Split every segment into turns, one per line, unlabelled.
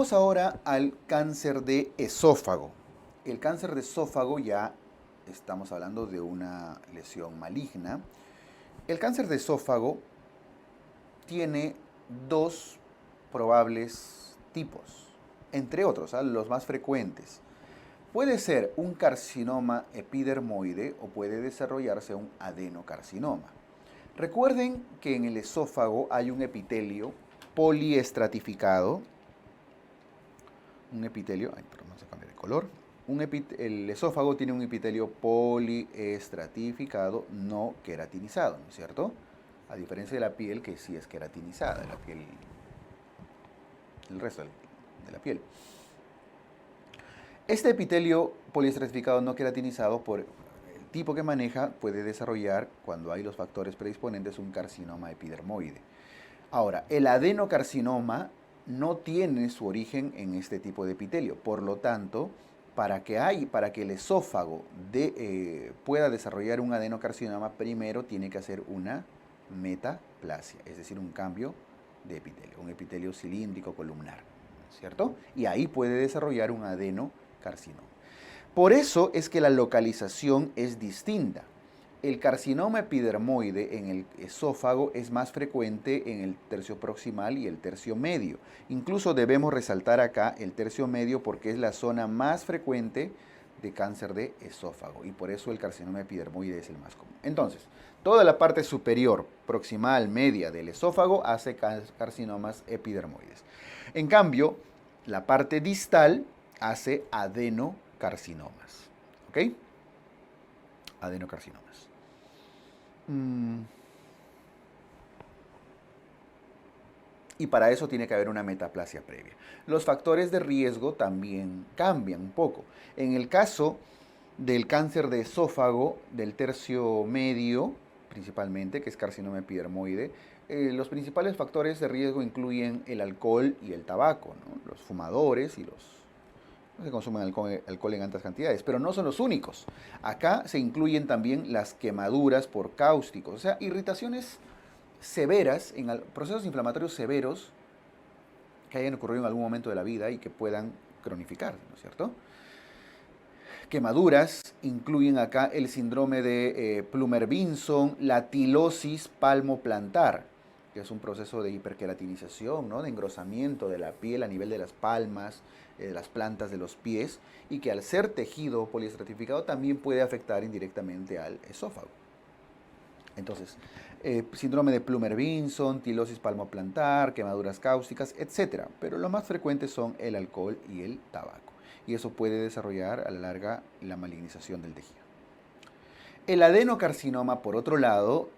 Pasemos ahora al cáncer de esófago. El cáncer de esófago ya estamos hablando de una lesión maligna. El cáncer de esófago tiene dos probables tipos, entre otros, los más frecuentes. Puede ser un carcinoma epidermoide o puede desarrollarse un adenocarcinoma. Recuerden que en el esófago hay un epitelio poliestratificado. Vamos a cambiar de color. El esófago tiene un epitelio poliestratificado no queratinizado, ¿no es cierto? A diferencia de la piel, que sí es queratinizada, la piel, el resto de la piel. Este epitelio poliestratificado no queratinizado, por el tipo que maneja, puede desarrollar, cuando hay los factores predisponentes, un carcinoma epidermoide. Ahora, el adenocarcinoma no tiene su origen en este tipo de epitelio. Por lo tanto, para que el esófago pueda desarrollar un adenocarcinoma, primero tiene que hacer una metaplasia, es decir, un cambio de epitelio, un epitelio cilíndrico columnar, ¿cierto? Y ahí puede desarrollar un adenocarcinoma. Por eso es que la localización es distinta. El carcinoma epidermoide en el esófago es más frecuente en el tercio proximal y el tercio medio. Incluso debemos resaltar acá el tercio medio porque es la zona más frecuente de cáncer de esófago y por eso el carcinoma epidermoide es el más común. Entonces, toda la parte superior, proximal, media del esófago hace carcinomas epidermoides. En cambio, la parte distal hace adenocarcinomas. ¿Ok? Adenocarcinomas. Y para eso tiene que haber una metaplasia previa. Los factores de riesgo también cambian un poco. En el caso del cáncer de esófago del tercio medio, principalmente, que es carcinoma epidermoide, los principales factores de riesgo incluyen el alcohol y el tabaco, ¿no? Los fumadores y los que consumen alcohol en altas cantidades, pero no son los únicos. Acá se incluyen también las quemaduras por cáusticos, o sea, irritaciones severas, procesos inflamatorios severos que hayan ocurrido en algún momento de la vida y que puedan cronificar, ¿no es cierto? Quemaduras incluyen acá el síndrome de Plummer-Vinson, la tilosis palmoplantar, que es un proceso de hiperqueratinización, ¿no? De engrosamiento de la piel a nivel de las palmas, de las plantas de los pies, y que al ser tejido poliestratificado también puede afectar indirectamente al esófago. Entonces, síndrome de Plummer-Vinson, tilosis palmoplantar, quemaduras cáusticas, etc. Pero los más frecuentes son el alcohol y el tabaco. Y eso puede desarrollar a la larga la malignización del tejido. El adenocarcinoma, por otro lado,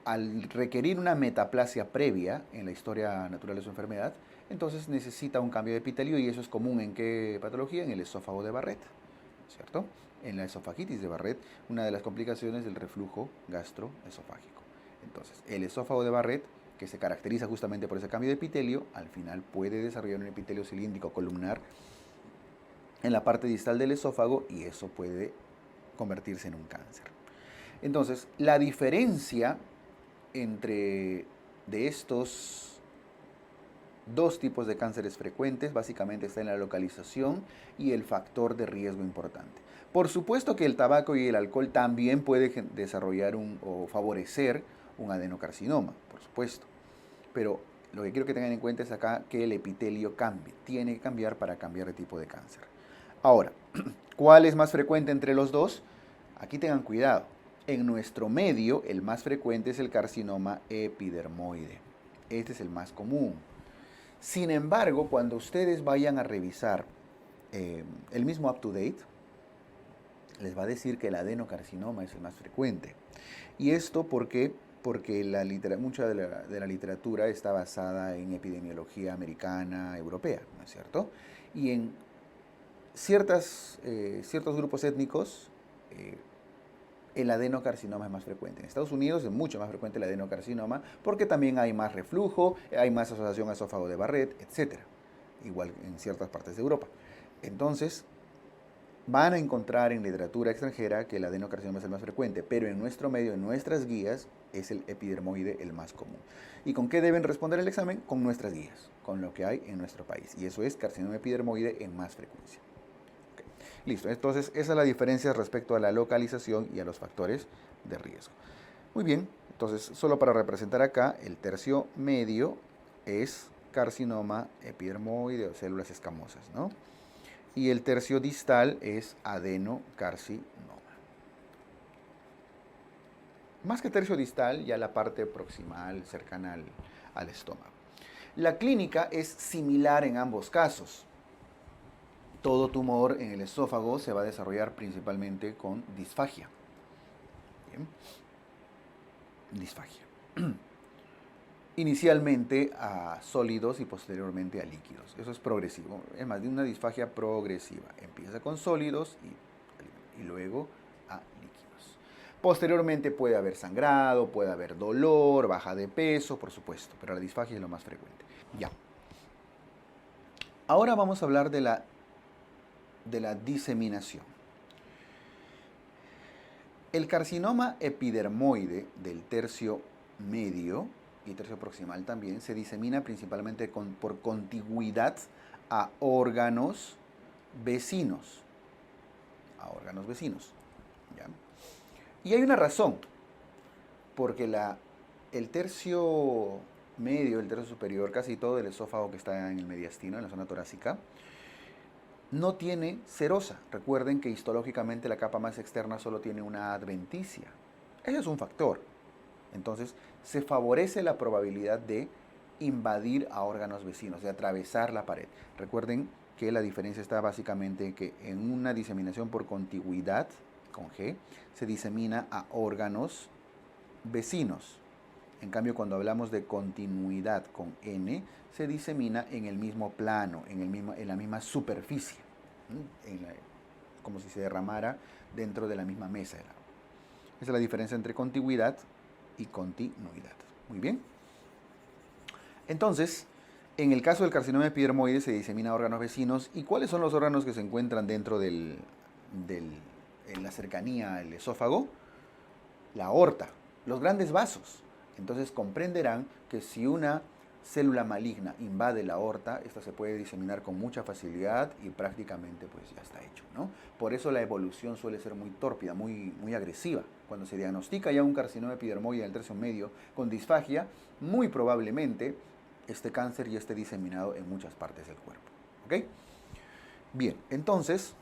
al requerir una metaplasia previa en la historia natural de su enfermedad, entonces necesita un cambio de epitelio y eso es común en qué patología, en el esófago de Barrett, ¿cierto? En la esofagitis de Barrett, una de las complicaciones del reflujo gastroesofágico. Entonces, el esófago de Barrett, que se caracteriza justamente por ese cambio de epitelio, al final puede desarrollar un epitelio cilíndrico columnar en la parte distal del esófago y eso puede convertirse en un cáncer. Entonces, la diferencia entre de estos dos tipos de cánceres frecuentes básicamente está en la localización y el factor de riesgo importante. Por supuesto que el tabaco y el alcohol también pueden desarrollar o favorecer un adenocarcinoma, por supuesto. Pero lo que quiero que tengan en cuenta es acá que el epitelio cambie, tiene que cambiar para cambiar de tipo de cáncer. Ahora, ¿cuál es más frecuente entre los dos? Aquí tengan cuidado. En nuestro medio, el más frecuente es el carcinoma epidermoide. Este es el más común. Sin embargo, cuando ustedes vayan a revisar el mismo UpToDate, les va a decir que el adenocarcinoma es el más frecuente. Y esto porque mucha de la literatura está basada en epidemiología americana, europea, ¿no es cierto? Y en ciertos grupos étnicos, el adenocarcinoma es más frecuente. En Estados Unidos es mucho más frecuente el adenocarcinoma porque también hay más reflujo, hay más asociación a esófago de Barrett, etc. Igual en ciertas partes de Europa. Entonces, van a encontrar en literatura extranjera que el adenocarcinoma es el más frecuente, pero en nuestro medio, en nuestras guías, es el epidermoide el más común. ¿Y con qué deben responder el examen? Con nuestras guías, con lo que hay en nuestro país. Y eso es carcinoma epidermoide en más frecuencia. Okay. Listo, entonces esa es la diferencia respecto a la localización y a los factores de riesgo. Muy bien, entonces solo para representar acá, el tercio medio es carcinoma epidermoide o células escamosas, ¿no? Y el tercio distal es adenocarcinoma. Más que tercio distal, ya la parte proximal, cercana al estómago. La clínica es similar en ambos casos. Todo tumor en el esófago se va a desarrollar principalmente con disfagia. Bien. Disfagia. Inicialmente a sólidos y posteriormente a líquidos. Eso es progresivo. Es más, de una disfagia progresiva. Empieza con sólidos y luego a líquidos. Posteriormente puede haber sangrado, puede haber dolor, baja de peso, por supuesto, pero la disfagia es lo más frecuente. Ya. Ahora vamos a hablar de la diseminación. El carcinoma epidermoide del tercio medio y tercio proximal también se disemina principalmente por contigüidad a órganos vecinos. ¿Ya? Y hay una razón, porque el tercio medio, el tercio superior, casi todo el esófago que está en el mediastino, en la zona torácica, no tiene serosa. Recuerden que histológicamente la capa más externa solo tiene una adventicia. Ese es un factor. Entonces, se favorece la probabilidad de invadir a órganos vecinos, de atravesar la pared. Recuerden que la diferencia está básicamente en que en una diseminación por contigüidad, con G, se disemina a órganos vecinos. En cambio, cuando hablamos de continuidad con N, se disemina en el mismo plano, en la misma superficie, como si se derramara dentro de la misma mesa. Esa es la diferencia entre contigüidad y continuidad. Muy bien. Entonces, en el caso del carcinoma epidermoide se disemina a órganos vecinos. ¿Y cuáles son los órganos que se encuentran dentro en la cercanía al esófago? La aorta, los grandes vasos. Entonces comprenderán que si una célula maligna invade la aorta, esta se puede diseminar con mucha facilidad y prácticamente pues ya está hecho, ¿no? Por eso la evolución suele ser muy tórpida, muy agresiva. Cuando se diagnostica ya un carcinoma epidermoide del tercio medio con disfagia, muy probablemente este cáncer ya esté diseminado en muchas partes del cuerpo. ¿Ok? Bien, entonces,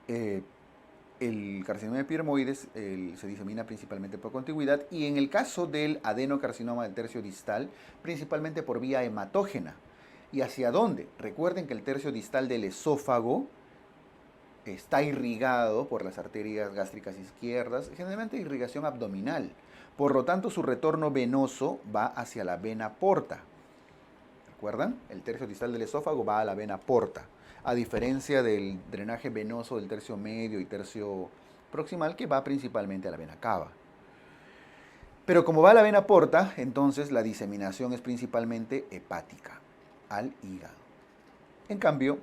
el carcinoma epidermoide se disemina principalmente por contigüidad y en el caso del adenocarcinoma del tercio distal, principalmente por vía hematógena. ¿Y hacia dónde? Recuerden que el tercio distal del esófago está irrigado por las arterias gástricas izquierdas, generalmente irrigación abdominal. Por lo tanto, su retorno venoso va hacia la vena porta. ¿Recuerdan? El tercio distal del esófago va a la vena porta, a diferencia del drenaje venoso del tercio medio y tercio proximal, que va principalmente a la vena cava. Pero como va a la vena porta, entonces la diseminación es principalmente hepática, al hígado. En cambio,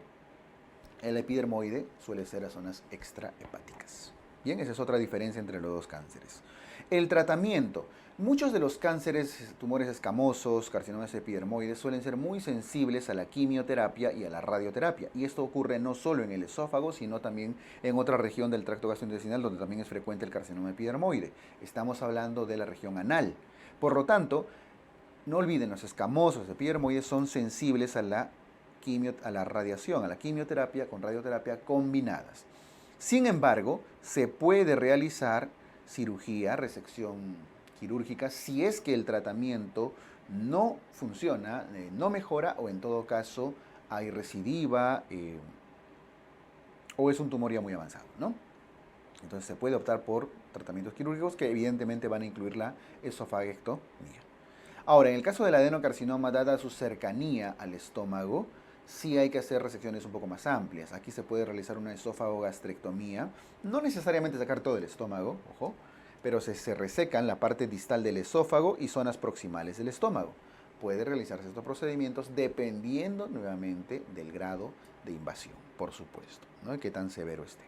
el epidermoide suele ser a zonas extrahepáticas. Bien, esa es otra diferencia entre los dos cánceres. El tratamiento. Muchos de los cánceres, tumores escamosos, carcinomas epidermoides, suelen ser muy sensibles a la quimioterapia y a la radioterapia. Y esto ocurre no solo en el esófago, sino también en otra región del tracto gastrointestinal, donde también es frecuente el carcinoma epidermoide. Estamos hablando de la región anal. Por lo tanto, no olviden, los escamosos epidermoides son sensibles a la radiación, a la quimioterapia con radioterapia combinadas. Sin embargo, se puede realizar cirugía, resección quirúrgica, si es que el tratamiento no funciona, no mejora o en todo caso hay recidiva o es un tumor ya muy avanzado, ¿no? Entonces se puede optar por tratamientos quirúrgicos que evidentemente van a incluir la esofagectomía. Ahora, en el caso del adenocarcinoma, dada su cercanía al estómago, sí hay que hacer resecciones un poco más amplias. Aquí se puede realizar una esófago-gastrectomía, no necesariamente sacar todo el estómago, ojo, pero se resecan la parte distal del esófago y zonas proximales del estómago. puede realizarse estos procedimientos dependiendo nuevamente del grado de invasión, por supuesto, ¿no? Y qué tan severo esté.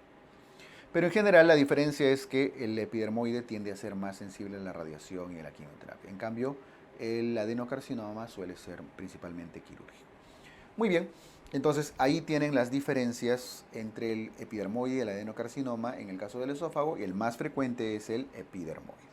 Pero en general la diferencia es que el epidermoide tiende a ser más sensible a la radiación y a la quimioterapia. En cambio, el adenocarcinoma suele ser principalmente quirúrgico. Muy bien, entonces ahí tienen las diferencias entre el epidermoide y el adenocarcinoma en el caso del esófago, y el más frecuente es el epidermoide.